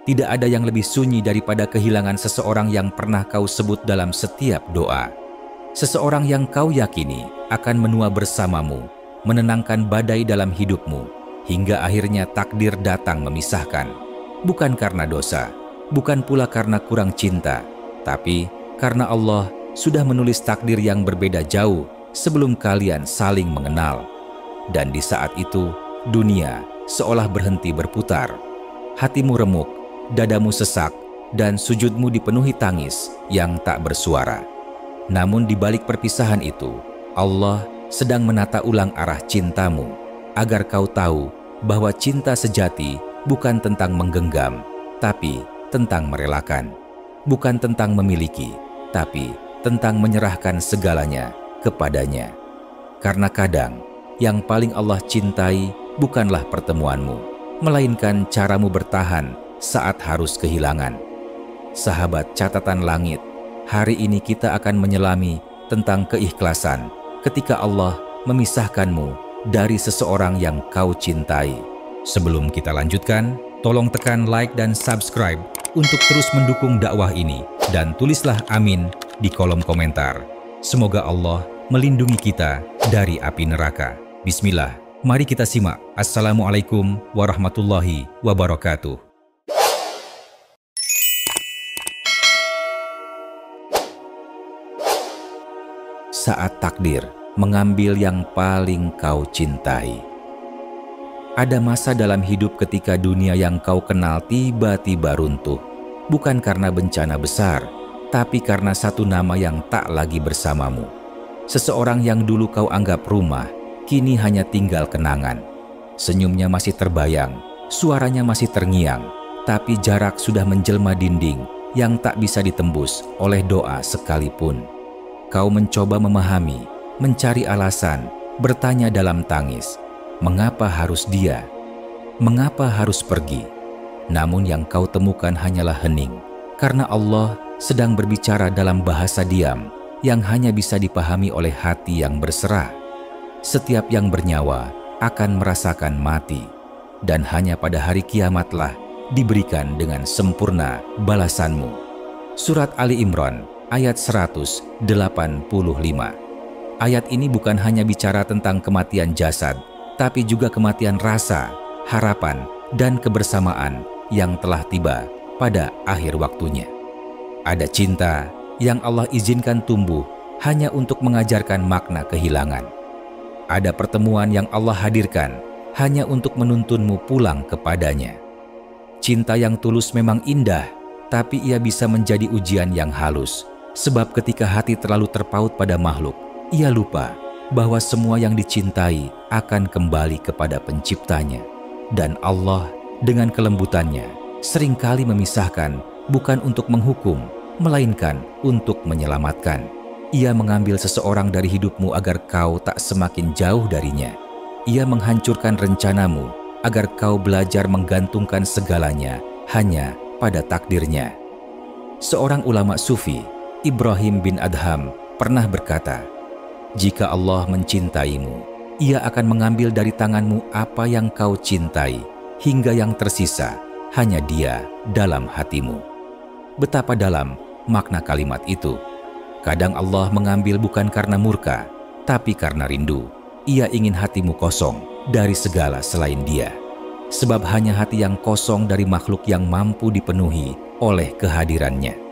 Tidak ada yang lebih sunyi daripada kehilangan seseorang yang pernah kau sebut dalam setiap doa. Seseorang yang kau yakini akan menua bersamamu, menenangkan badai dalam hidupmu, hingga akhirnya takdir datang memisahkan. Bukan karena dosa, bukan pula karena kurang cinta, tapi karena Allah sudah menulis takdir yang berbeda jauh sebelum kalian saling mengenal. Dan di saat itu, dunia seolah berhenti berputar. Hatimu remuk, dadamu sesak, dan sujudmu dipenuhi tangis yang tak bersuara. Namun di balik perpisahan itu, Allah sedang menata ulang arah cintamu, agar kau tahu bahwa cinta sejati bukan tentang menggenggam, tapi tentang merelakan. Bukan tentang memiliki, tapi tentang menyerahkan segalanya kepadanya. Karena kadang, yang paling Allah cintai bukanlah pertemuanmu, melainkan caramu bertahan saat harus kehilangan. Sahabat catatan langit, hari ini kita akan menyelami tentang keikhlasan ketika Allah memisahkanmu dari seseorang yang kau cintai. Sebelum kita lanjutkan, tolong tekan like dan subscribe untuk terus mendukung dakwah ini, dan tulislah amin di kolom komentar. Semoga Allah melindungi kita dari api neraka. Bismillah, mari kita simak. Assalamualaikum warahmatullahi wabarakatuh. Saat takdir mengambil yang paling kau cintai. Ada masa dalam hidup ketika dunia yang kau kenal tiba-tiba runtuh. Bukan karena bencana besar, tapi karena satu nama yang tak lagi bersamamu. Seseorang yang dulu kau anggap rumah, kini hanya tinggal kenangan. Senyumnya masih terbayang, suaranya masih terngiang, tapi jarak sudah menjelma dinding yang tak bisa ditembus oleh doa sekalipun. Kau mencoba memahami, mencari alasan, bertanya dalam tangis, mengapa harus dia? Mengapa harus pergi? Namun yang kau temukan hanyalah hening, karena Allah sedang berbicara dalam bahasa diam yang hanya bisa dipahami oleh hati yang berserah. Setiap yang bernyawa akan merasakan mati, dan hanya pada hari kiamatlah diberikan dengan sempurna balasanmu. Surat Ali Imran ayat 185. Ayat ini bukan hanya bicara tentang kematian jasad, tapi juga kematian rasa, harapan, dan kebersamaan yang telah tiba pada akhir waktunya. Ada cinta yang Allah izinkan tumbuh hanya untuk mengajarkan makna kehilangan. Ada pertemuan yang Allah hadirkan hanya untuk menuntunmu pulang kepadanya. Cinta yang tulus memang indah, tapi ia bisa menjadi ujian yang halus. Sebab ketika hati terlalu terpaut pada makhluk, ia lupa bahwa semua yang dicintai akan kembali kepada penciptanya. Dan Allah dengan kelembutannya seringkali memisahkan bukan untuk menghukum, melainkan untuk menyelamatkan. Ia mengambil seseorang dari hidupmu agar kau tak semakin jauh darinya. Ia menghancurkan rencanamu agar kau belajar menggantungkan segalanya hanya pada takdirnya. Seorang ulama sufi, Ibrahim bin Adham, pernah berkata, "Jika Allah mencintaimu, Ia akan mengambil dari tanganmu apa yang kau cintai, hingga yang tersisa hanya Dia dalam hatimu." Betapa dalam makna kalimat itu. Kadang Allah mengambil bukan karena murka, tapi karena rindu. Ia ingin hatimu kosong dari segala selain Dia. Sebab hanya hati yang kosong dari makhluk yang mampu dipenuhi oleh kehadirannya.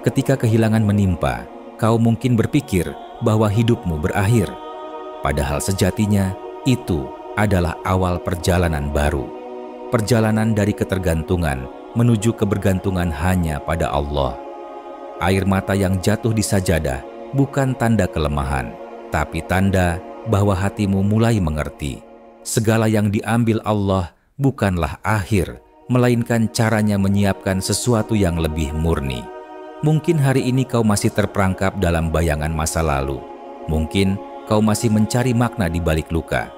Ketika kehilangan menimpa, kau mungkin berpikir bahwa hidupmu berakhir. Padahal sejatinya itu adalah awal perjalanan baru. Perjalanan dari ketergantungan menuju kebergantungan hanya pada Allah. Air mata yang jatuh di sajadah bukan tanda kelemahan, tapi tanda bahwa hatimu mulai mengerti. Segala yang diambil Allah bukanlah akhir, melainkan caranya menyiapkan sesuatu yang lebih murni. Mungkin hari ini kau masih terperangkap dalam bayangan masa lalu. Mungkin kau masih mencari makna di balik luka.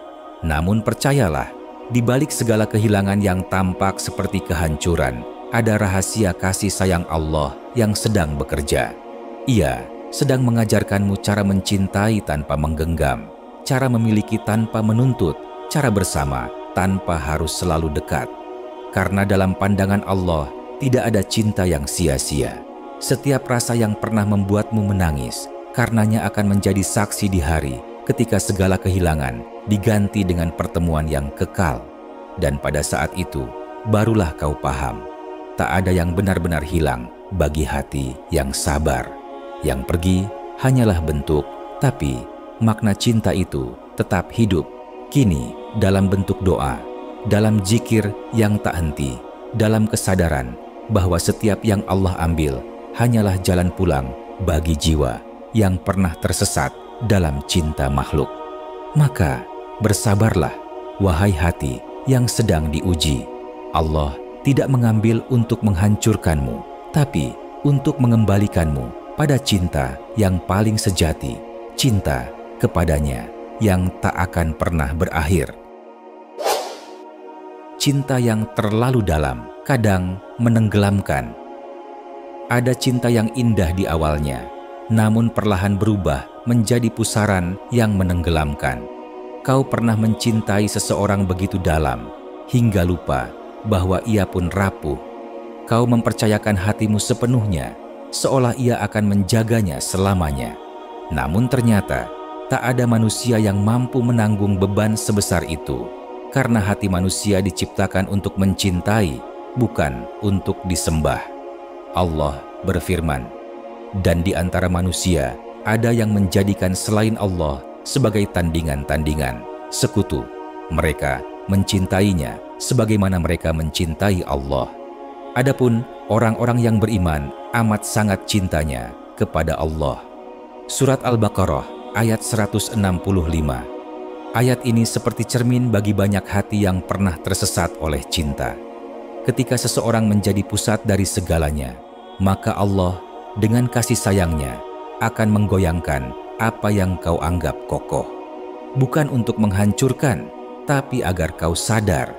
Namun percayalah, di balik segala kehilangan yang tampak seperti kehancuran, ada rahasia kasih sayang Allah yang sedang bekerja. Ia sedang mengajarkanmu cara mencintai tanpa menggenggam, cara memiliki tanpa menuntut, cara bersama tanpa harus selalu dekat. Karena dalam pandangan Allah, tidak ada cinta yang sia-sia. Setiap rasa yang pernah membuatmu menangis, karenanya akan menjadi saksi di hari ketika segala kehilangan diganti dengan pertemuan yang kekal. Dan pada saat itu, barulah kau paham, tak ada yang benar-benar hilang bagi hati yang sabar. Yang pergi hanyalah bentuk, tapi makna cinta itu tetap hidup. Kini dalam bentuk doa, dalam zikir yang tak henti, dalam kesadaran bahwa setiap yang Allah ambil hanyalah jalan pulang bagi jiwa yang pernah tersesat dalam cinta makhluk. Maka bersabarlah, wahai hati yang sedang diuji. Allah tidak mengambil untuk menghancurkanmu, tapi untuk mengembalikanmu pada cinta yang paling sejati, cinta kepadanya yang tak akan pernah berakhir. Cinta yang terlalu dalam kadang menenggelamkan. Ada cinta yang indah di awalnya, namun perlahan berubah menjadi pusaran yang menenggelamkan. Kau pernah mencintai seseorang begitu dalam, hingga lupa bahwa ia pun rapuh. Kau mempercayakan hatimu sepenuhnya, seolah ia akan menjaganya selamanya. Namun ternyata, tak ada manusia yang mampu menanggung beban sebesar itu. Karena hati manusia diciptakan untuk mencintai, bukan untuk disembah. Allah berfirman, "Dan di antara manusia ada yang menjadikan selain Allah sebagai tandingan-tandingan, sekutu. Mereka mencintainya sebagaimana mereka mencintai Allah." Adapun orang-orang yang beriman amat sangat cintanya kepada Allah. Surat Al-Baqarah ayat 165. Ayat ini seperti cermin bagi banyak hati yang pernah tersesat oleh cinta. Ketika seseorang menjadi pusat dari segalanya, maka Allah dengan kasih sayangnya akan menggoyangkan apa yang kau anggap kokoh. Bukan untuk menghancurkan, tapi agar kau sadar,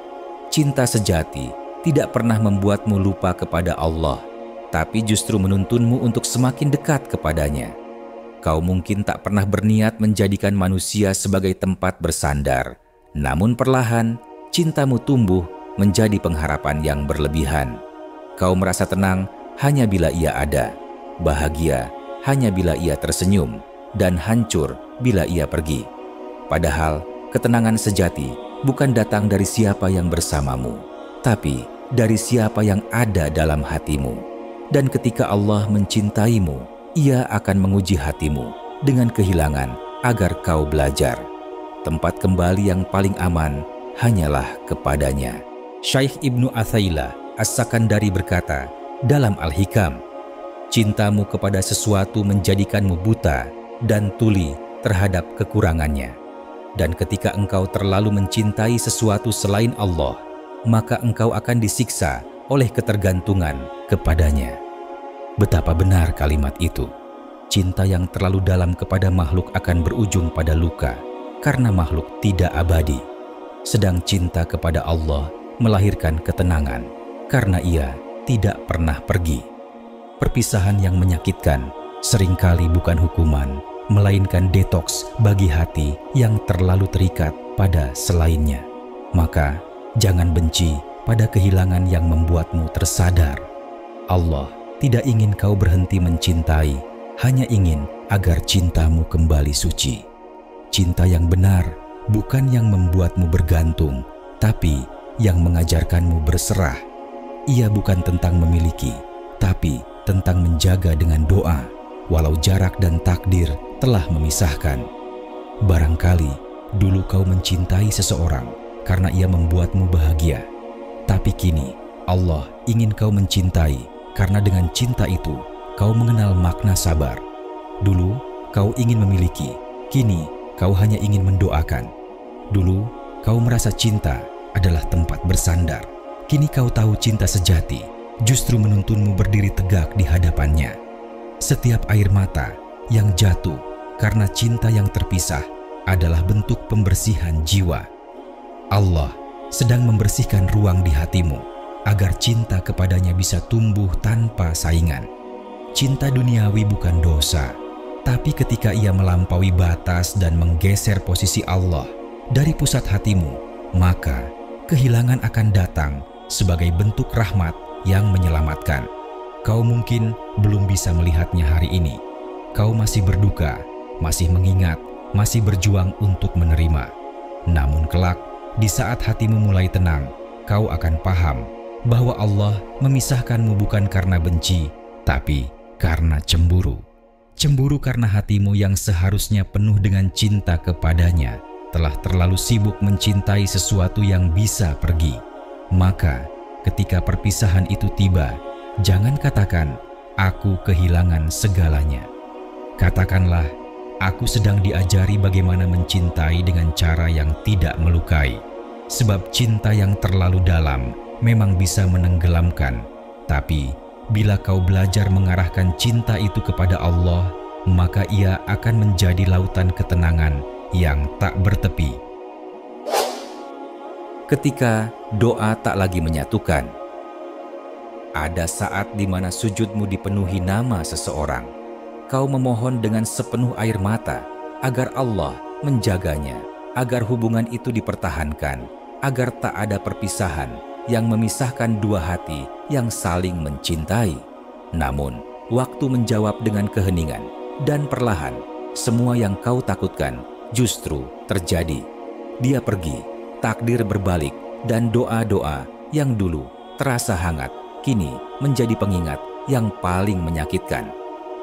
cinta sejati tidak pernah membuatmu lupa kepada Allah, tapi justru menuntunmu untuk semakin dekat kepadanya. Kau mungkin tak pernah berniat menjadikan manusia sebagai tempat bersandar, namun perlahan cintamu tumbuh menjadi pengharapan yang berlebihan. Kau merasa tenang hanya bila ia ada, bahagia hanya bila ia tersenyum, dan hancur bila ia pergi. Padahal ketenangan sejati bukan datang dari siapa yang bersamamu, tapi dari siapa yang ada dalam hatimu. Dan ketika Allah mencintaimu, Ia akan menguji hatimu dengan kehilangan agar kau belajar. Tempat kembali yang paling aman hanyalah kepadanya. Syekh Ibnu Athaillah As-Sakandari berkata dalam Al-Hikam, "Cintamu kepada sesuatu menjadikanmu buta dan tuli terhadap kekurangannya. Dan ketika engkau terlalu mencintai sesuatu selain Allah, maka engkau akan disiksa oleh ketergantungan kepadanya." Betapa benar kalimat itu. Cinta yang terlalu dalam kepada makhluk akan berujung pada luka, karena makhluk tidak abadi. Sedang cinta kepada Allah melahirkan ketenangan, karena Ia tidak pernah pergi. Perpisahan yang menyakitkan seringkali bukan hukuman, melainkan detoks bagi hati yang terlalu terikat pada selainnya. Maka jangan benci pada kehilangan yang membuatmu tersadar. Allah tidak ingin kau berhenti mencintai, hanya ingin agar cintamu kembali suci. Cinta yang benar bukan yang membuatmu bergantung, tapi yang mengajarkanmu berserah. Ia bukan tentang memiliki, tapi tentang menjaga dengan doa, walau jarak dan takdir telah memisahkan. Barangkali dulu kau mencintai seseorang karena ia membuatmu bahagia, tapi kini Allah ingin kau mencintai karena dengan cinta itu, kau mengenal makna sabar. Dulu, kau ingin memiliki, kini kau hanya ingin mendoakan. Dulu, kau merasa cinta adalah tempat bersandar. Kini kau tahu cinta sejati justru menuntunmu berdiri tegak di hadapannya. Setiap air mata yang jatuh karena cinta yang terpisah adalah bentuk pembersihan jiwa. Allah sedang membersihkan ruang di hatimu, agar cinta kepadanya bisa tumbuh tanpa saingan. Cinta duniawi bukan dosa, tapi ketika ia melampaui batas dan menggeser posisi Allah dari pusat hatimu, maka kehilangan akan datang sebagai bentuk rahmat yang menyelamatkan. Kau mungkin belum bisa melihatnya hari ini. Kau masih berduka, masih mengingat, masih berjuang untuk menerima. Namun kelak, di saat hatimu mulai tenang, kau akan paham bahwa Allah memisahkanmu bukan karena benci, tapi karena cemburu. Cemburu karena hatimu yang seharusnya penuh dengan cinta kepadanya telah terlalu sibuk mencintai sesuatu yang bisa pergi. Maka, ketika perpisahan itu tiba, jangan katakan, "Aku kehilangan segalanya." Katakanlah, "Aku sedang diajari bagaimana mencintai dengan cara yang tidak melukai." Sebab cinta yang terlalu dalam memang bisa menenggelamkan. Tapi, bila kau belajar mengarahkan cinta itu kepada Allah, maka ia akan menjadi lautan ketenangan yang tak bertepi. Ketika doa tak lagi menyatukan, ada saat di mana sujudmu dipenuhi nama seseorang. Kau memohon dengan sepenuh air mata agar Allah menjaganya, agar hubungan itu dipertahankan, agar tak ada perpisahan yang memisahkan dua hati yang saling mencintai. Namun, waktu menjawab dengan keheningan, dan perlahan, semua yang kau takutkan justru terjadi. Dia pergi, takdir berbalik, dan doa-doa yang dulu terasa hangat, kini menjadi pengingat yang paling menyakitkan.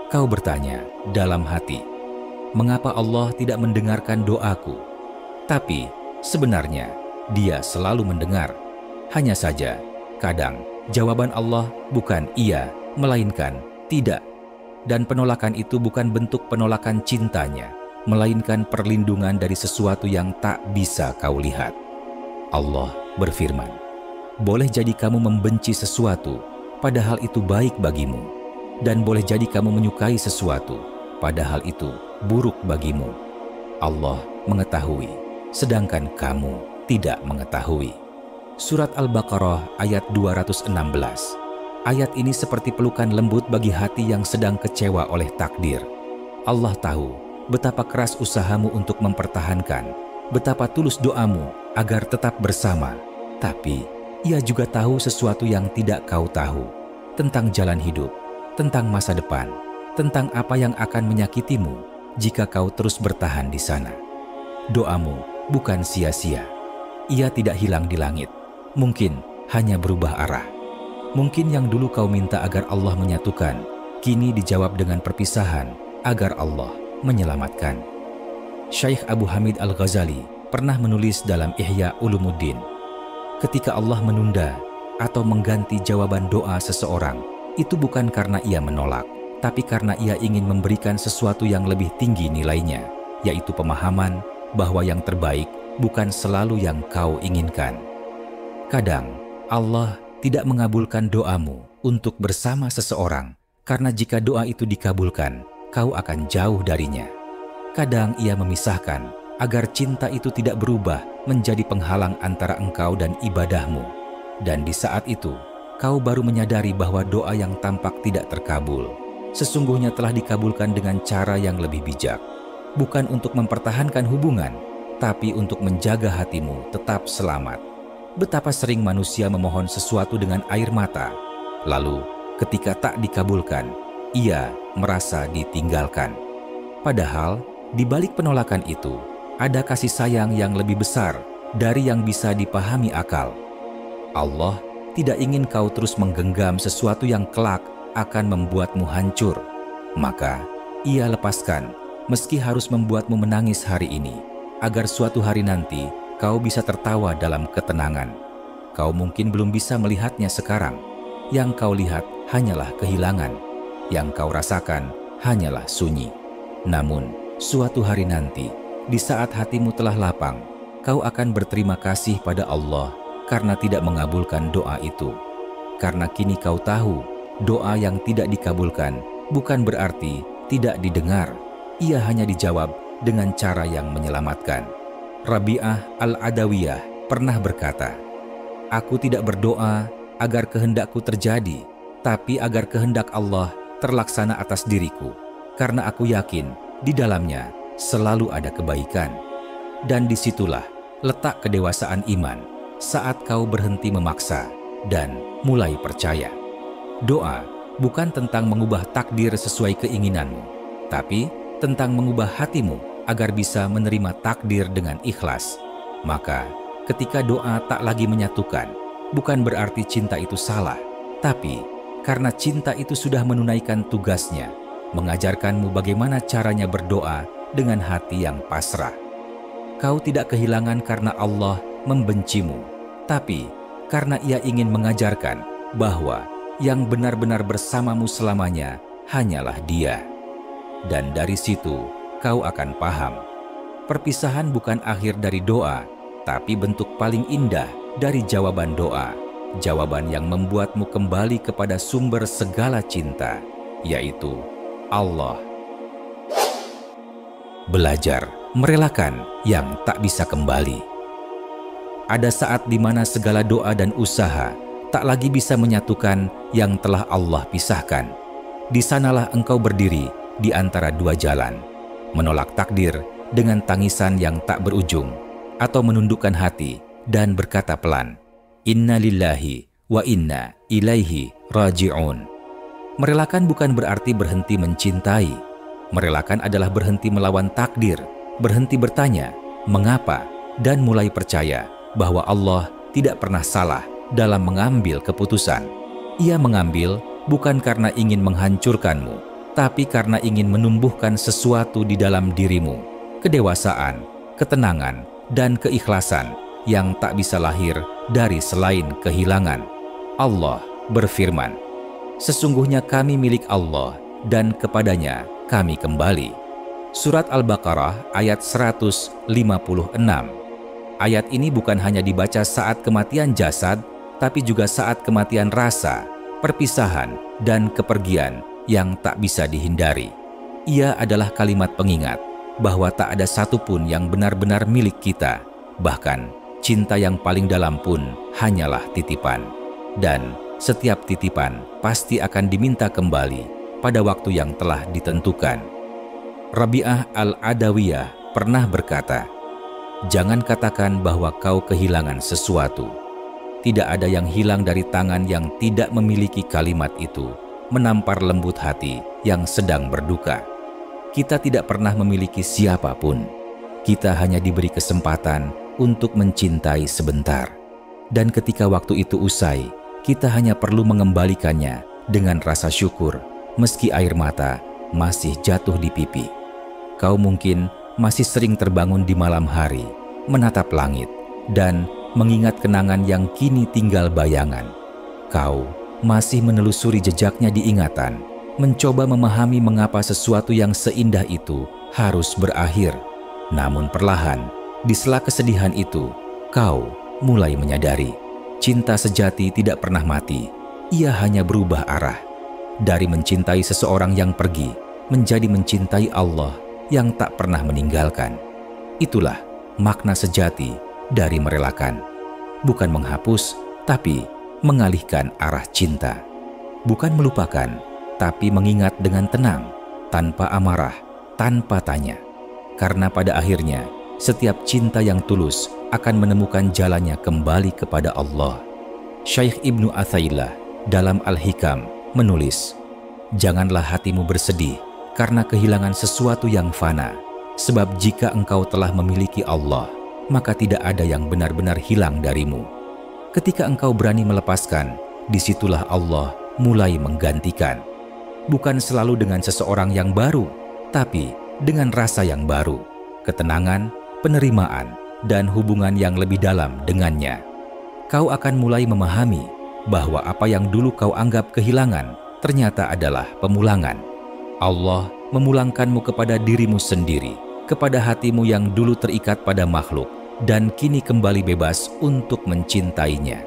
Kau bertanya dalam hati, "Mengapa Allah tidak mendengarkan doaku?" Tapi, sebenarnya, Dia selalu mendengar. Hanya saja, kadang jawaban Allah bukan iya, melainkan tidak. Dan penolakan itu bukan bentuk penolakan cintanya, melainkan perlindungan dari sesuatu yang tak bisa kau lihat. Allah berfirman, "Boleh jadi kamu membenci sesuatu, padahal itu baik bagimu. Dan boleh jadi kamu menyukai sesuatu, padahal itu buruk bagimu. Allah mengetahui, sedangkan kamu tidak mengetahui." Surat Al-Baqarah ayat 216. Ayat ini seperti pelukan lembut bagi hati yang sedang kecewa oleh takdir. Allah tahu betapa keras usahamu untuk mempertahankan, betapa tulus doamu agar tetap bersama. Tapi Ia juga tahu sesuatu yang tidak kau tahu, tentang jalan hidup, tentang masa depan, tentang apa yang akan menyakitimu jika kau terus bertahan di sana. Doamu bukan sia-sia. Ia tidak hilang di langit, mungkin hanya berubah arah. Mungkin yang dulu kau minta agar Allah menyatukan, kini dijawab dengan perpisahan agar Allah menyelamatkan. Syekh Abu Hamid Al-Ghazali pernah menulis dalam Ihya Ulumuddin, ketika Allah menunda atau mengganti jawaban doa seseorang, itu bukan karena Ia menolak, tapi karena Ia ingin memberikan sesuatu yang lebih tinggi nilainya, yaitu pemahaman bahwa yang terbaik bukan selalu yang kau inginkan. Kadang, Allah tidak mengabulkan doamu untuk bersama seseorang, karena jika doa itu dikabulkan, kau akan jauh darinya. Kadang Ia memisahkan, agar cinta itu tidak berubah menjadi penghalang antara engkau dan ibadahmu. Dan di saat itu, kau baru menyadari bahwa doa yang tampak tidak terkabul, sesungguhnya telah dikabulkan dengan cara yang lebih bijak. Bukan untuk mempertahankan hubungan, tapi untuk menjaga hatimu tetap selamat. Betapa sering manusia memohon sesuatu dengan air mata, lalu ketika tak dikabulkan, ia merasa ditinggalkan. Padahal, di balik penolakan itu, ada kasih sayang yang lebih besar dari yang bisa dipahami akal. Allah tidak ingin kau terus menggenggam sesuatu yang kelak akan membuatmu hancur. Maka, Ia lepaskan, meski harus membuatmu menangis hari ini, agar suatu hari nanti kau bisa tertawa dalam ketenangan. Kau mungkin belum bisa melihatnya sekarang. Yang kau lihat hanyalah kehilangan. Yang kau rasakan hanyalah sunyi. Namun, suatu hari nanti, di saat hatimu telah lapang, kau akan berterima kasih pada Allah karena tidak mengabulkan doa itu. Karena kini kau tahu, doa yang tidak dikabulkan bukan berarti tidak didengar. Ia hanya dijawab dengan cara yang menyelamatkan. Rabi'ah Al-Adawiyah pernah berkata, "Aku tidak berdoa agar kehendakku terjadi, tapi agar kehendak Allah terlaksana atas diriku, karena aku yakin di dalamnya selalu ada kebaikan." Dan disitulah letak kedewasaan iman, saat kau berhenti memaksa dan mulai percaya. Doa bukan tentang mengubah takdir sesuai keinginanmu, tapi tentang mengubah hatimu agar bisa menerima takdir dengan ikhlas. Maka, ketika doa tak lagi menyatukan, bukan berarti cinta itu salah, tapi karena cinta itu sudah menunaikan tugasnya, mengajarkanmu bagaimana caranya berdoa dengan hati yang pasrah. Kau tidak kehilangan karena Allah membencimu, tapi karena Ia ingin mengajarkan bahwa yang benar-benar bersamamu selamanya hanyalah Dia. Dan dari situ kau akan paham, perpisahan bukan akhir dari doa, tapi bentuk paling indah dari jawaban doa. Jawaban yang membuatmu kembali kepada sumber segala cinta, yaitu Allah. Belajar merelakan yang tak bisa kembali. Ada saat di mana segala doa dan usaha tak lagi bisa menyatukan yang telah Allah pisahkan. Di sanalah engkau berdiri di antara dua jalan, menolak takdir dengan tangisan yang tak berujung, atau menundukkan hati dan berkata pelan, "Inna lillahi wa inna ilaihi raji'un." Merelakan bukan berarti berhenti mencintai. Merelakan adalah berhenti melawan takdir, berhenti bertanya, mengapa, dan mulai percaya bahwa Allah tidak pernah salah dalam mengambil keputusan. Ia mengambil bukan karena ingin menghancurkanmu, tapi karena ingin menumbuhkan sesuatu di dalam dirimu, kedewasaan, ketenangan, dan keikhlasan yang tak bisa lahir dari selain kehilangan. Allah berfirman, "Sesungguhnya kami milik Allah dan kepadanya kami kembali." Surat Al-Baqarah ayat 156. Ayat ini bukan hanya dibaca saat kematian jasad, tapi juga saat kematian rasa, perpisahan, dan kepergian yang tak bisa dihindari. Ia adalah kalimat pengingat bahwa tak ada satupun yang benar-benar milik kita, bahkan cinta yang paling dalam pun hanyalah titipan. Dan setiap titipan pasti akan diminta kembali pada waktu yang telah ditentukan. Rabi'ah Al-Adawiyah pernah berkata, "Jangan katakan bahwa kau kehilangan sesuatu. Tidak ada yang hilang dari tangan yang tidak memiliki kalimat itu, menampar lembut hati yang sedang berduka." Kita tidak pernah memiliki siapapun. Kita hanya diberi kesempatan untuk mencintai sebentar. Dan ketika waktu itu usai, kita hanya perlu mengembalikannya dengan rasa syukur, meski air mata masih jatuh di pipi. Kau mungkin masih sering terbangun di malam hari, menatap langit, dan mengingat kenangan yang kini tinggal bayangan. Kau masih menelusuri jejaknya di ingatan, mencoba memahami mengapa sesuatu yang seindah itu harus berakhir. Namun perlahan, di sela kesedihan itu, kau mulai menyadari, cinta sejati tidak pernah mati, ia hanya berubah arah. Dari mencintai seseorang yang pergi, menjadi mencintai Allah yang tak pernah meninggalkan. Itulah makna sejati dari merelakan. Bukan menghapus, tapi mengalihkan arah cinta. Bukan melupakan, tapi mengingat dengan tenang, tanpa amarah, tanpa tanya. Karena pada akhirnya, setiap cinta yang tulus akan menemukan jalannya kembali kepada Allah. Syekh Ibnu Athaillah dalam Al-Hikam menulis, "Janganlah hatimu bersedih karena kehilangan sesuatu yang fana, sebab jika engkau telah memiliki Allah, maka tidak ada yang benar-benar hilang darimu. Ketika engkau berani melepaskan, disitulah Allah mulai menggantikan. Bukan selalu dengan seseorang yang baru, tapi dengan rasa yang baru, ketenangan, penerimaan, dan hubungan yang lebih dalam dengannya. Kau akan mulai memahami bahwa apa yang dulu kau anggap kehilangan ternyata adalah pemulangan. Allah memulangkanmu kepada dirimu sendiri, kepada hatimu yang dulu terikat pada makhluk, dan kini kembali bebas untuk mencintainya.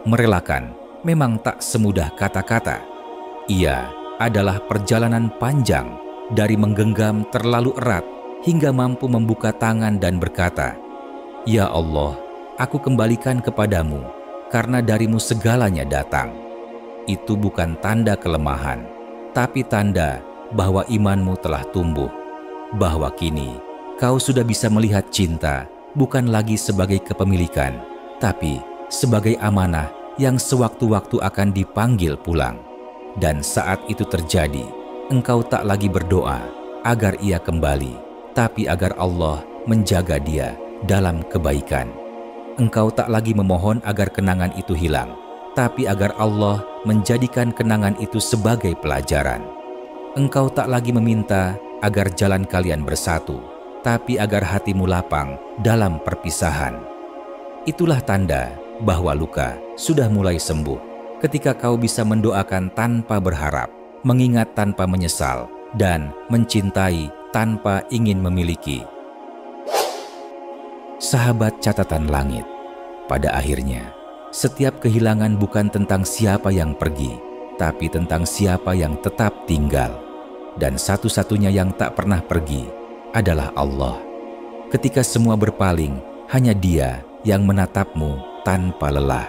Merelakan memang tak semudah kata-kata. Ia adalah perjalanan panjang dari menggenggam terlalu erat hingga mampu membuka tangan dan berkata, "Ya Allah, aku kembalikan kepadamu, karena darimu segalanya datang." Itu bukan tanda kelemahan, tapi tanda bahwa imanmu telah tumbuh, bahwa kini kau sudah bisa melihat cinta bukan lagi sebagai kepemilikan, tapi sebagai amanah yang sewaktu-waktu akan dipanggil pulang. Dan saat itu terjadi, engkau tak lagi berdoa agar ia kembali, tapi agar Allah menjaga dia dalam kebaikan. Engkau tak lagi memohon agar kenangan itu hilang, tapi agar Allah menjadikan kenangan itu sebagai pelajaran. Engkau tak lagi meminta agar jalan kalian bersatu, tapi agar hatimu lapang dalam perpisahan. Itulah tanda bahwa luka sudah mulai sembuh ketika kau bisa mendoakan tanpa berharap, mengingat tanpa menyesal, dan mencintai tanpa ingin memiliki. Sahabat catatan langit, pada akhirnya, setiap kehilangan bukan tentang siapa yang pergi, tapi tentang siapa yang tetap tinggal. Dan satu-satunya yang tak pernah pergi adalah Allah. Ketika semua berpaling, hanya Dia yang menatapmu tanpa lelah.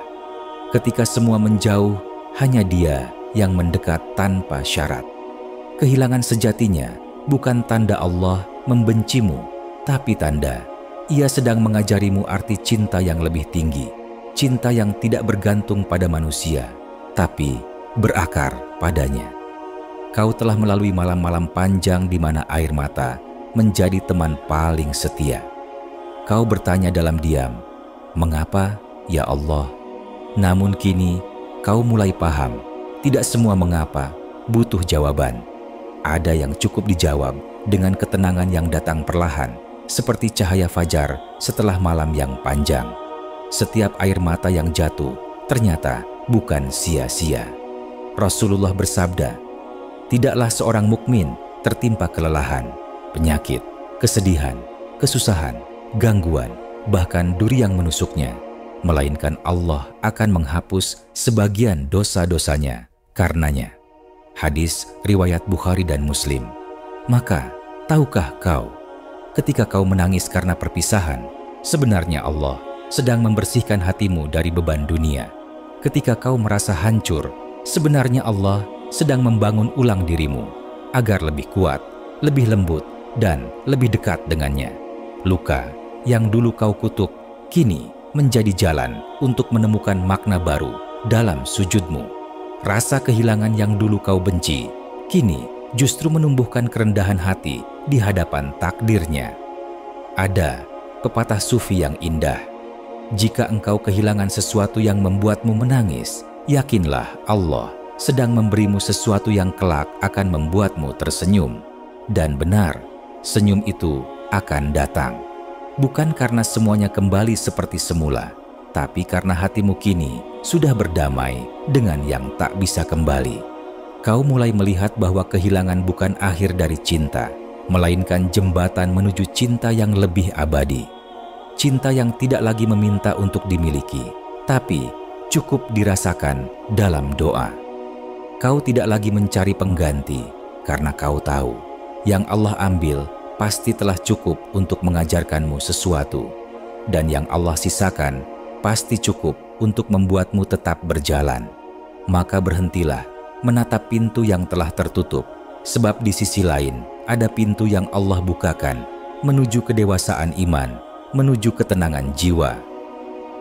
Ketika semua menjauh, hanya Dia yang mendekat tanpa syarat. Kehilangan sejatinya bukan tanda Allah membencimu, tapi tanda Ia sedang mengajarimu arti cinta yang lebih tinggi. Cinta yang tidak bergantung pada manusia, tapi berakar padanya. Kau telah melalui malam-malam panjang di mana air mata menjadi teman paling setia. Kau bertanya dalam diam, "Mengapa, ya Allah?" Namun kini kau mulai paham, tidak semua mengapa butuh jawaban. Ada yang cukup dijawab dengan ketenangan yang datang perlahan, seperti cahaya fajar setelah malam yang panjang. Setiap air mata yang jatuh ternyata bukan sia-sia. Rasulullah bersabda, "Tidaklah seorang mukmin tertimpa kelelahan, penyakit, kesedihan, kesusahan, gangguan, bahkan duri yang menusuknya, melainkan Allah akan menghapus sebagian dosa-dosanya karenanya." Hadis riwayat Bukhari dan Muslim. Maka, tahukah kau, ketika kau menangis karena perpisahan, sebenarnya Allah sedang membersihkan hatimu dari beban dunia. Ketika kau merasa hancur, sebenarnya Allah sedang membangun ulang dirimu agar lebih kuat, lebih lembut, dan lebih dekat dengannya. Luka yang dulu kau kutuk kini menjadi jalan untuk menemukan makna baru dalam sujudmu. Rasa kehilangan yang dulu kau benci kini justru menumbuhkan kerendahan hati di hadapan takdirnya. Ada pepatah sufi yang indah, "Jika engkau kehilangan sesuatu yang membuatmu menangis, yakinlah Allah sedang memberimu sesuatu yang kelak akan membuatmu tersenyum." Dan benar, senyum itu akan datang. Bukan karena semuanya kembali seperti semula, tapi karena hatimu kini sudah berdamai dengan yang tak bisa kembali. Kau mulai melihat bahwa kehilangan bukan akhir dari cinta, melainkan jembatan menuju cinta yang lebih abadi. Cinta yang tidak lagi meminta untuk dimiliki, tapi cukup dirasakan dalam doa. Kau tidak lagi mencari pengganti, karena kau tahu yang Allah ambil pasti telah cukup untuk mengajarkanmu sesuatu, dan yang Allah sisakan pasti cukup untuk membuatmu tetap berjalan. Maka berhentilah menatap pintu yang telah tertutup, sebab di sisi lain ada pintu yang Allah bukakan menuju kedewasaan iman, menuju ketenangan jiwa.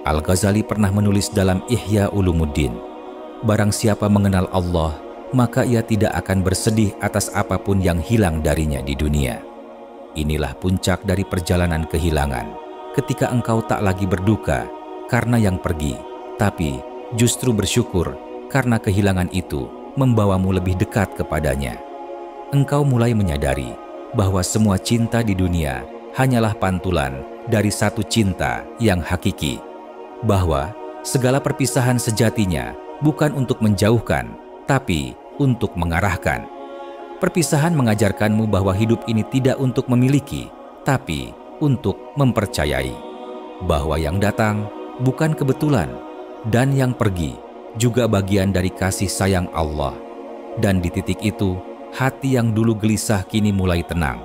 Al-Ghazali pernah menulis dalam Ihya Ulumuddin, "Barang siapa mengenal Allah, maka ia tidak akan bersedih atas apapun yang hilang darinya di dunia." Inilah puncak dari perjalanan kehilangan, ketika engkau tak lagi berduka karena yang pergi, tapi justru bersyukur karena kehilangan itu membawamu lebih dekat kepadanya. Engkau mulai menyadari bahwa semua cinta di dunia hanyalah pantulan dari satu cinta yang hakiki, bahwa segala perpisahan sejatinya bukan untuk menjauhkan, tapi untuk mengarahkan. Perpisahan mengajarkanmu bahwa hidup ini tidak untuk memiliki, tapi untuk mempercayai, bahwa yang datang bukan kebetulan, dan yang pergi juga bagian dari kasih sayang Allah. Dan di titik itu, hati yang dulu gelisah kini mulai tenang,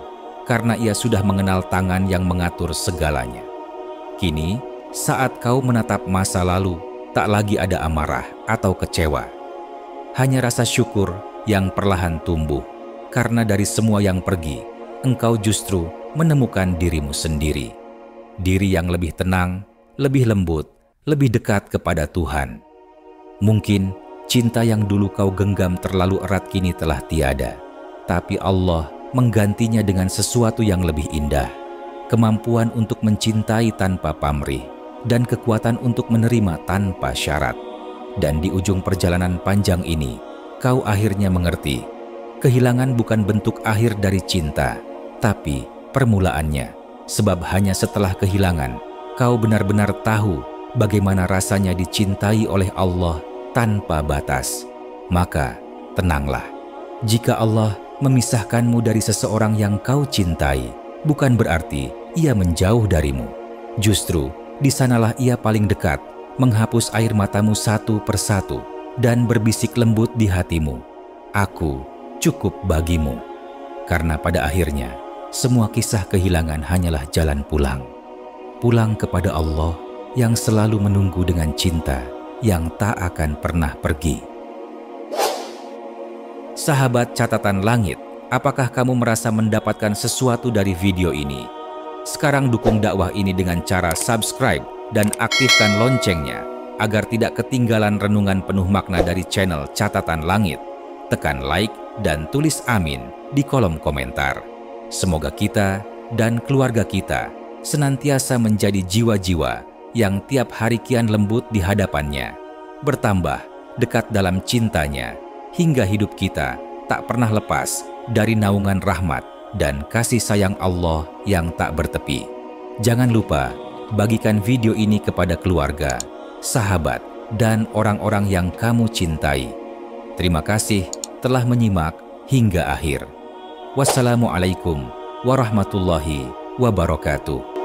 karena ia sudah mengenal tangan yang mengatur segalanya. Kini, saat kau menatap masa lalu, tak lagi ada amarah atau kecewa. Hanya rasa syukur yang perlahan tumbuh, karena dari semua yang pergi, engkau justru menemukan dirimu sendiri. Diri yang lebih tenang, lebih lembut, lebih dekat kepada Tuhan. Mungkin cinta yang dulu kau genggam terlalu erat kini telah tiada, tapi Allah menggantinya dengan sesuatu yang lebih indah. Kemampuan untuk mencintai tanpa pamrih dan kekuatan untuk menerima tanpa syarat. Dan di ujung perjalanan panjang ini, kau akhirnya mengerti, kehilangan bukan bentuk akhir dari cinta, tapi permulaannya. Sebab hanya setelah kehilangan, kau benar-benar tahu bagaimana rasanya dicintai oleh Allah tanpa batas. Maka tenanglah, jika Allah memisahkanmu dari seseorang yang kau cintai, bukan berarti ia menjauh darimu. Justru di sanalah ia paling dekat, menghapus air matamu satu persatu dan berbisik lembut di hatimu, "Aku cukup bagimu." Karena pada akhirnya, semua kisah kehilangan hanyalah jalan pulang. Pulang kepada Allah yang selalu menunggu dengan cinta yang tak akan pernah pergi. Sahabat Catatan Langit, apakah kamu merasa mendapatkan sesuatu dari video ini? Sekarang dukung dakwah ini dengan cara subscribe dan aktifkan loncengnya agar tidak ketinggalan renungan penuh makna dari channel Catatan Langit. Tekan like dan tulis amin di kolom komentar. Semoga kita dan keluarga kita senantiasa menjadi jiwa-jiwa yang tiap hari kian lembut di hadapannya, bertambah dekat dalam cintanya, hingga hidup kita tak pernah lepas dari naungan rahmat dan kasih sayang Allah yang tak bertepi. Jangan lupa bagikan video ini kepada keluarga, sahabat, dan orang-orang yang kamu cintai. Terima kasih telah menyimak hingga akhir. Wassalamualaikum warahmatullahi wabarakatuh.